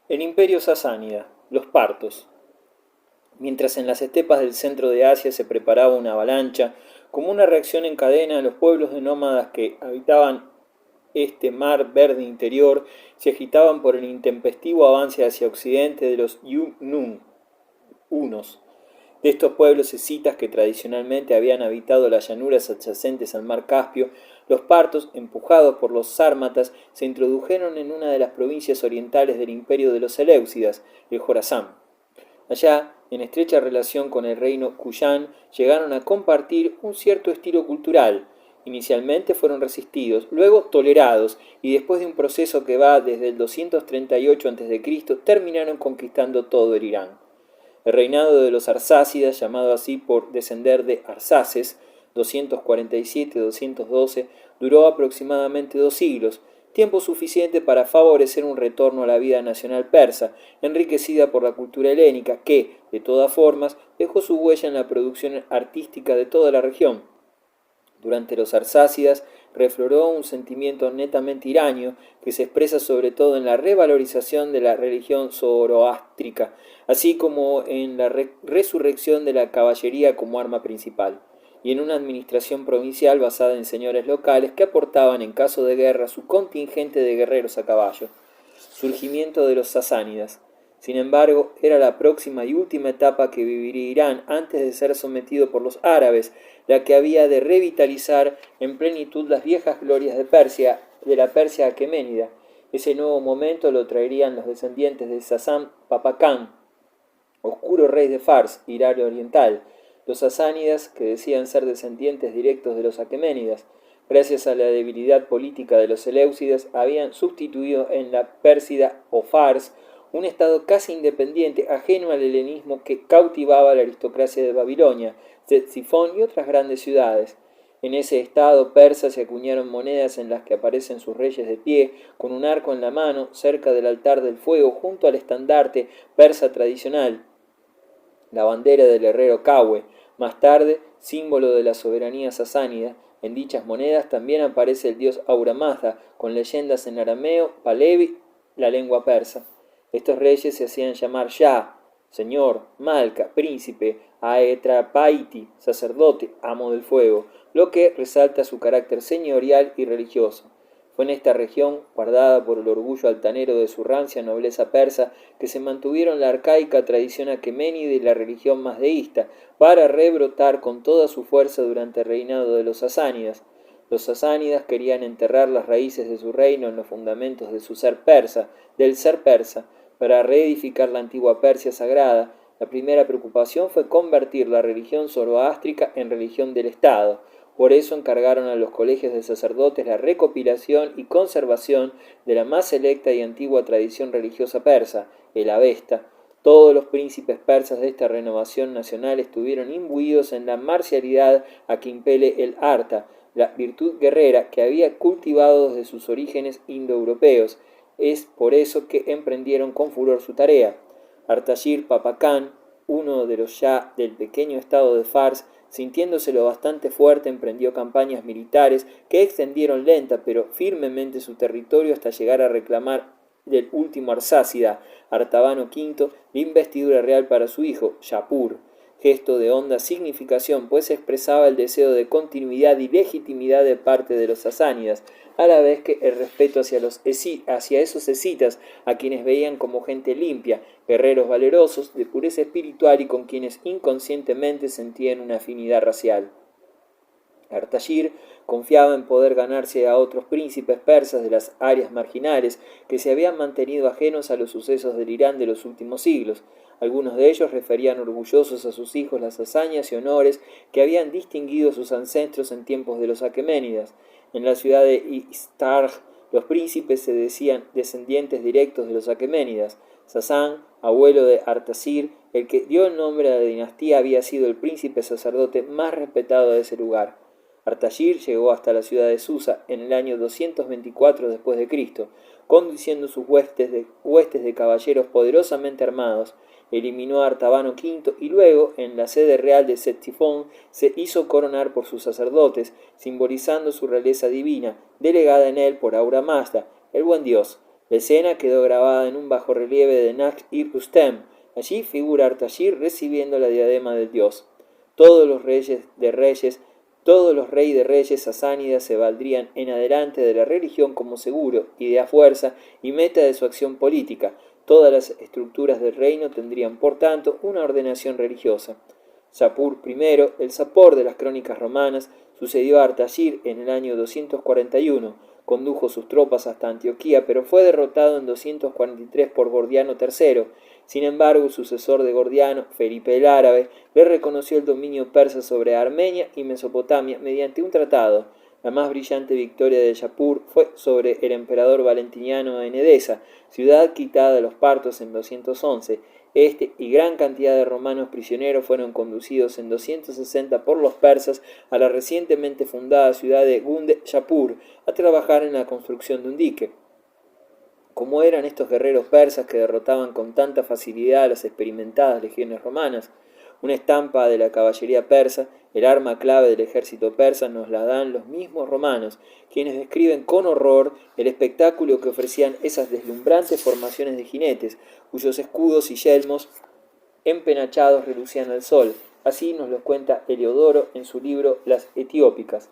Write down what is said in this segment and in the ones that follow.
El imperio sasánida, los partos. Mientras en las estepas del centro de Asia se preparaba una avalancha, como una reacción en cadena, los pueblos de nómadas que habitaban este mar verde interior se agitaban por el intempestivo avance hacia occidente de los Yunun, hunos. De estos pueblos escitas que tradicionalmente habían habitado las llanuras adyacentes al mar Caspio, los partos, empujados por los sármatas, se introdujeron en una de las provincias orientales del imperio de los Seleucidas, el Jorasán. Allá, en estrecha relación con el reino Cuyán, llegaron a compartir un cierto estilo cultural. Inicialmente fueron resistidos, luego tolerados, y después de un proceso que va desde el 238 a.C., terminaron conquistando todo el Irán. El reinado de los arsácidas, llamado así por descender de Arsaces, 247-212, duró aproximadamente 2 siglos, tiempo suficiente para favorecer un retorno a la vida nacional persa, enriquecida por la cultura helénica que, de todas formas, dejó su huella en la producción artística de toda la región. Durante los arsácidas refloró un sentimiento netamente iranio que se expresa sobre todo en la revalorización de la religión zoroástrica, así como en la resurrección de la caballería como arma principal, y en una administración provincial basada en señores locales que aportaban en caso de guerra su contingente de guerreros a caballo. Surgimiento de los sasánidas. Sin embargo, era la próxima y última etapa que viviría Irán antes de ser sometido por los árabes, la que había de revitalizar en plenitud las viejas glorias de la Persia aqueménida. Ese nuevo momento lo traerían los descendientes de Sasán Papakán, oscuro rey de Fars, Irán oriental, los sasánidas, que decían ser descendientes directos de los aqueménidas. Gracias a la debilidad política de los seleucidas, habían sustituido en la Pérsida o Fars un estado casi independiente, ajeno al helenismo que cautivaba a la aristocracia de Babilonia, Ctesifón y otras grandes ciudades. En ese estado persa se acuñaron monedas en las que aparecen sus reyes de pie, con un arco en la mano, cerca del altar del fuego, junto al estandarte persa tradicional, la bandera del herrero Kahwe, más tarde símbolo de la soberanía sasánida. En dichas monedas también aparece el dios Ahura Mazda, con leyendas en arameo, palevi, la lengua persa. Estos reyes se hacían llamar Shah, señor, Malka, príncipe, Aetrapaiti, sacerdote, amo del fuego, lo que resalta su carácter señorial y religioso. Fue en esta región, guardada por el orgullo altanero de su rancia nobleza persa, que se mantuvieron la arcaica tradición aqueménida y la religión mazdeísta, para rebrotar con toda su fuerza durante el reinado de los sasánidas. Los sasánidas querían enterrar las raíces de su reino en los fundamentos de su ser persa, del ser persa, para reedificar la antigua Persia sagrada. La primera preocupación fue convertir la religión zoroástrica en religión del Estado. Por eso encargaron a los colegios de sacerdotes la recopilación y conservación de la más selecta y antigua tradición religiosa persa, el Avesta. Todos los príncipes persas de esta renovación nacional estuvieron imbuidos en la marcialidad a que impele el arta, la virtud guerrera que había cultivado desde sus orígenes indoeuropeos. Es por eso que emprendieron con furor su tarea. Artashir Papakán, uno de los ya del pequeño estado de Fars, sintiéndose lo bastante fuerte, emprendió campañas militares que extendieron lenta pero firmemente su territorio hasta llegar a reclamar del último arsácida, Artabano V, la investidura real para su hijo, Shapur, gesto de honda significación, pues expresaba el deseo de continuidad y legitimidad de parte de los sasánidas, a la vez que el respeto hacia esos escitas, a quienes veían como gente limpia, guerreros valerosos, de pureza espiritual y con quienes inconscientemente sentían una afinidad racial. Artashir confiaba en poder ganarse a otros príncipes persas de las áreas marginales que se habían mantenido ajenos a los sucesos del Irán de los últimos siglos. Algunos de ellos referían orgullosos a sus hijos las hazañas y honores que habían distinguido a sus ancestros en tiempos de los aqueménidas. En la ciudad de Istarj, los príncipes se decían descendientes directos de los aqueménidas. Sasán, abuelo de Artasir, el que dio el nombre a la dinastía, había sido el príncipe sacerdote más respetado de ese lugar. Artashir llegó hasta la ciudad de Susa en el año 224 después de Cristo, conduciendo sus huestes de caballeros poderosamente armados. Eliminó a Artabano V y luego, en la sede real de Ctesifón, se hizo coronar por sus sacerdotes, simbolizando su realeza divina, delegada en él por Ahura Mazda, el buen dios. La escena quedó grabada en un bajorrelieve de Naqsh-i-Rustem. Allí figura Artashir recibiendo la diadema del dios. Todos los reyes de reyes sasánidas se valdrían en adelante de la religión como seguro, idea fuerza y meta de su acción política. Todas las estructuras del reino tendrían, por tanto, una ordenación religiosa. Shapur I, el Sapor de las crónicas romanas, sucedió a Artashir en el año 241. Condujo sus tropas hasta Antioquía, pero fue derrotado en 243 por Gordiano III. Sin embargo, el sucesor de Gordiano, Felipe el Árabe, le reconoció el dominio persa sobre Armenia y Mesopotamia mediante un tratado. La más brillante victoria de Shapur fue sobre el emperador Valentiniano en Edesa, ciudad quitada de los partos en 211. Este y gran cantidad de romanos prisioneros fueron conducidos en 260 por los persas a la recientemente fundada ciudad de Gunde Shapur a trabajar en la construcción de un dique. Como eran estos guerreros persas que derrotaban con tanta facilidad a las experimentadas legiones romanas? Una estampa de la caballería persa, el arma clave del ejército persa, nos la dan los mismos romanos, quienes describen con horror el espectáculo que ofrecían esas deslumbrantes formaciones de jinetes, cuyos escudos y yelmos empenachados relucían al sol. Así nos lo cuenta Heliodoro en su libro Las Etiópicas.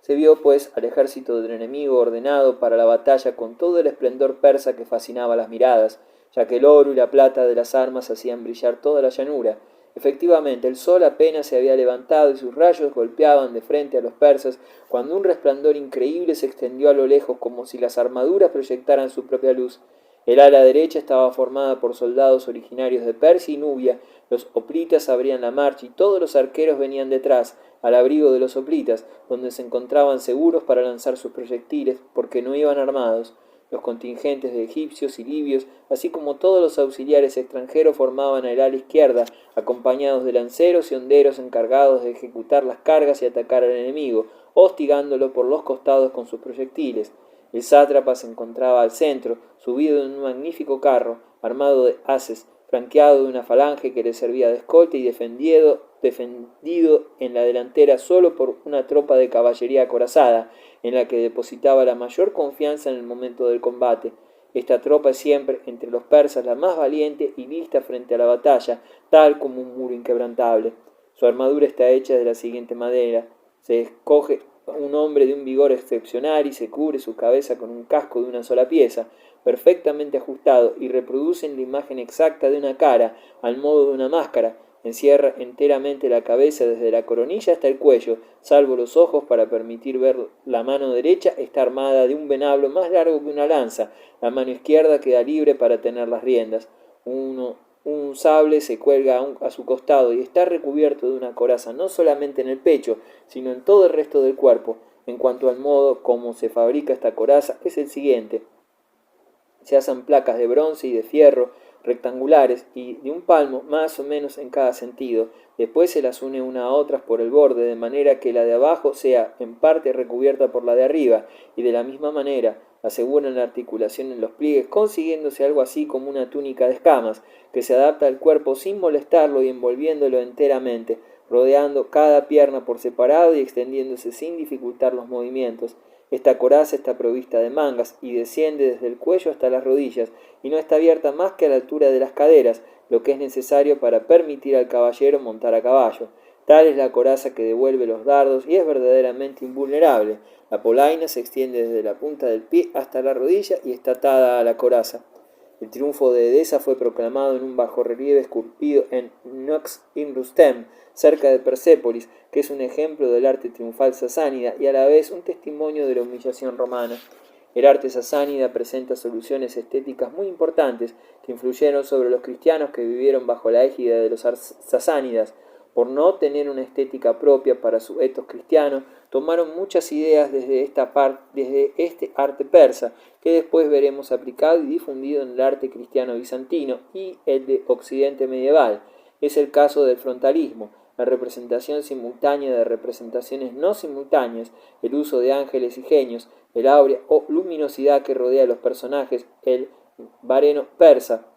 Se vio, pues, al ejército del enemigo ordenado para la batalla con todo el esplendor persa que fascinaba las miradas, ya que el oro y la plata de las armas hacían brillar toda la llanura. Efectivamente, el sol apenas se había levantado y sus rayos golpeaban de frente a los persas, cuando un resplandor increíble se extendió a lo lejos como si las armaduras proyectaran su propia luz. El ala derecha estaba formada por soldados originarios de Persia y Nubia. Los hoplitas abrían la marcha y todos los arqueros venían detrás, al abrigo de los hoplitas, donde se encontraban seguros para lanzar sus proyectiles, porque no iban armados. Los contingentes de egipcios y libios, así como todos los auxiliares extranjeros, formaban el ala izquierda, acompañados de lanceros y honderos encargados de ejecutar las cargas y atacar al enemigo, hostigándolo por los costados con sus proyectiles. El sátrapa se encontraba al centro, subido en un magnífico carro, armado de haces, flanqueado de una falange que le servía de escolta y defendido en la delantera solo por una tropa de caballería acorazada, en la que depositaba la mayor confianza en el momento del combate. Esta tropa es siempre, entre los persas, la más valiente y lista frente a la batalla, tal como un muro inquebrantable. Su armadura está hecha de la siguiente manera: se escoge un hombre de un vigor excepcional y se cubre su cabeza con un casco de una sola pieza, perfectamente ajustado, y reproducen la imagen exacta de una cara, al modo de una máscara. Encierra enteramente la cabeza desde la coronilla hasta el cuello, salvo los ojos para permitir ver. La mano derecha está armada de un venablo más largo que una lanza, la mano izquierda queda libre para tener las riendas. Un sable se cuelga a su costado y está recubierto de una coraza no solamente en el pecho, sino en todo el resto del cuerpo. En cuanto al modo como se fabrica esta coraza, es el siguiente: se hacen placas de bronce y de fierro rectangulares y de un palmo más o menos en cada sentido. Después se las une una a otras por el borde, de manera que la de abajo sea en parte recubierta por la de arriba, y de la misma manera aseguran la articulación en los pliegues, consiguiéndose algo así como una túnica de escamas, que se adapta al cuerpo sin molestarlo y envolviéndolo enteramente, rodeando cada pierna por separado y extendiéndose sin dificultar los movimientos. Esta coraza está provista de mangas y desciende desde el cuello hasta las rodillas, y no está abierta más que a la altura de las caderas, lo que es necesario para permitir al caballero montar a caballo. Tal es la coraza que devuelve los dardos y es verdaderamente invulnerable. La polaina se extiende desde la punta del pie hasta la rodilla y está atada a la coraza. El triunfo de Edesa fue proclamado en un bajorrelieve esculpido en Naqsh-i-Rustem, cerca de Persépolis, que es un ejemplo del arte triunfal sasánida y a la vez un testimonio de la humillación romana. El arte sasánida presenta soluciones estéticas muy importantes que influyeron sobre los cristianos que vivieron bajo la égida de los sasánidas. Por no tener una estética propia para su etos cristiano, tomaron muchas ideas desde este arte persa, que después veremos aplicado y difundido en el arte cristiano bizantino y el de Occidente medieval. Es el caso del frontalismo, la representación simultánea de representaciones no simultáneas, el uso de ángeles y genios, el áurea o luminosidad que rodea a los personajes, el vareno persa.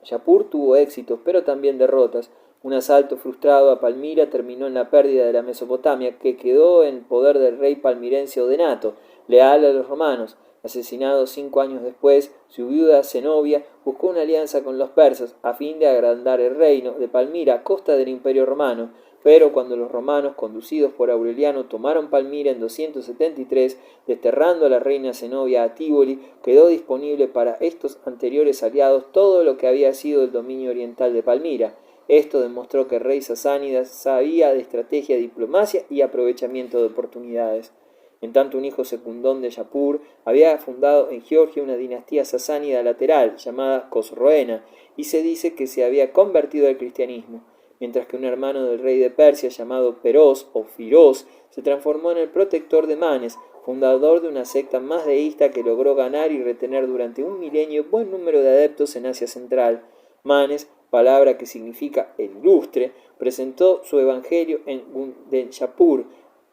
Shapur tuvo éxitos, pero también derrotas. Un asalto frustrado a Palmira terminó en la pérdida de la Mesopotamia, que quedó en poder del rey palmirense Odenato, leal a los romanos. Asesinado 5 años después, su viuda Zenobia buscó una alianza con los persas a fin de agrandar el reino de Palmira a costa del Imperio Romano, pero cuando los romanos, conducidos por Aureliano, tomaron Palmira en 273, desterrando a la reina Zenobia a Tívoli, quedó disponible para estos anteriores aliados todo lo que había sido el dominio oriental de Palmira. Esto demostró que el rey sasánida sabía de estrategia, diplomacia y aprovechamiento de oportunidades. En tanto, un hijo secundón de Yapur había fundado en Georgia una dinastía sasánida lateral llamada Cosroena, y se dice que se había convertido al cristianismo, mientras que un hermano del rey de Persia llamado Peroz o Firoz se transformó en el protector de Manes, fundador de una secta más deísta que logró ganar y retener durante un milenio buen número de adeptos en Asia Central. Manes, palabra que significa el ilustre, presentó su evangelio en Gundenshapur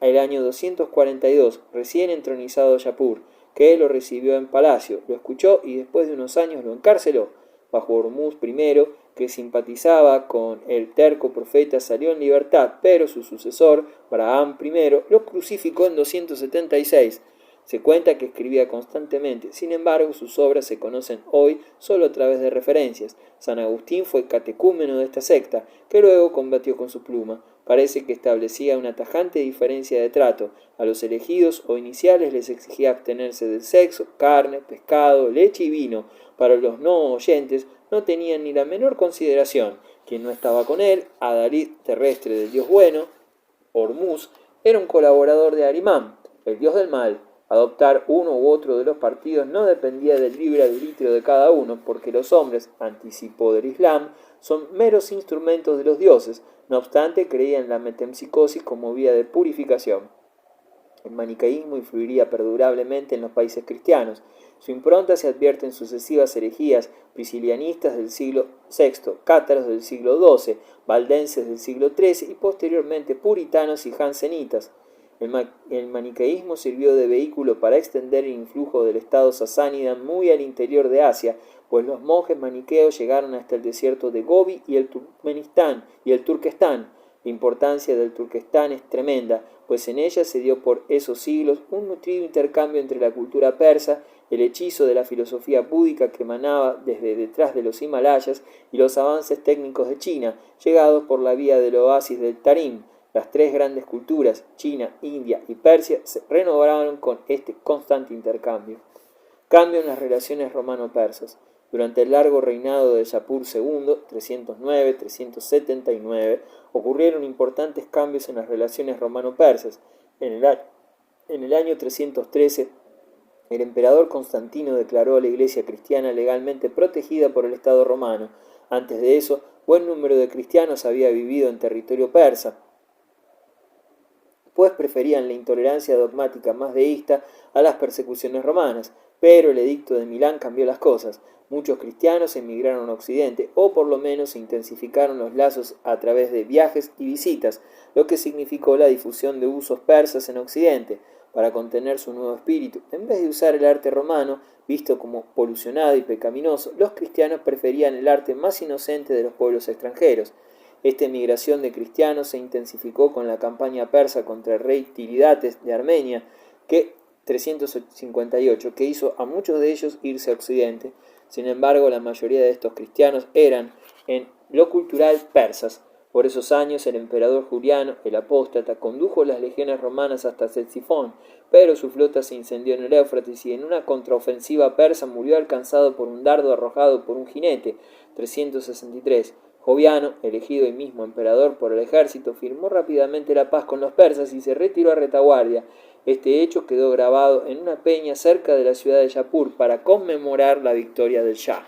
el año 242, recién entronizado Yapur, que lo recibió en palacio, lo escuchó y después de unos años lo encarceló. Bajo Hormuz I, que simpatizaba con el terco profeta, salió en libertad, pero su sucesor, Braham I, lo crucificó en 276. Se cuenta que escribía constantemente, sin embargo sus obras se conocen hoy solo a través de referencias. San Agustín fue catecúmeno de esta secta, que luego combatió con su pluma. Parece que establecía una tajante diferencia de trato. A los elegidos o iniciales les exigía abstenerse del sexo, carne, pescado, leche y vino. Para los no oyentes no tenían ni la menor consideración. Quien no estaba con él, Adalid terrestre del dios bueno, Hormuz, era un colaborador de Arimán, el dios del mal. Adoptar uno u otro de los partidos no dependía del libre arbitrio de cada uno, porque los hombres, anticipó del Islam, son meros instrumentos de los dioses. No obstante, creían en la metempsicosis como vía de purificación. El maniqueísmo influiría perdurablemente en los países cristianos. Su impronta se advierte en sucesivas herejías priscilianistas del siglo VI, cátaros del siglo XII, valdenses del siglo XIII y posteriormente puritanos y jansenitas. El maniqueísmo sirvió de vehículo para extender el influjo del estado sasánida muy al interior de Asia, pues los monjes maniqueos llegaron hasta el desierto de Gobi y el Turkmenistán y el Turquestán. La importancia del Turquestán es tremenda, pues en ella se dio por esos siglos un nutrido intercambio entre la cultura persa, el hechizo de la filosofía búdica que emanaba desde detrás de los Himalayas y los avances técnicos de China, llegados por la vía del oasis del Tarim. Las tres grandes culturas, China, India y Persia, se renovaron con este constante intercambio. Cambio en las relaciones romano-persas. Durante el largo reinado de Yapur II, 309-379, ocurrieron importantes cambios en las relaciones romano-persas. En el año 313, el emperador Constantino declaró a la Iglesia cristiana legalmente protegida por el Estado romano. Antes de eso, buen número de cristianos había vivido en territorio persa, pues preferían la intolerancia dogmática más deísta a las persecuciones romanas, pero el edicto de Milán cambió las cosas. Muchos cristianos emigraron a Occidente, o por lo menos se intensificaron los lazos a través de viajes y visitas, lo que significó la difusión de usos persas en Occidente. Para contener su nuevo espíritu, en vez de usar el arte romano, visto como polucionado y pecaminoso, los cristianos preferían el arte más inocente de los pueblos extranjeros. Esta emigración de cristianos se intensificó con la campaña persa contra el rey Tiridates de Armenia, 358, que hizo a muchos de ellos irse a Occidente. Sin embargo, la mayoría de estos cristianos eran, en lo cultural, persas. Por esos años, el emperador Juliano, el apóstata, condujo las legiones romanas hasta Ctesifón, pero su flota se incendió en el Éufrates y en una contraofensiva persa murió alcanzado por un dardo arrojado por un jinete, 363. Joviano, elegido hoy mismo emperador por el ejército, firmó rápidamente la paz con los persas y se retiró a retaguardia. Este hecho quedó grabado en una peña cerca de la ciudad de Yapur para conmemorar la victoria del Shah.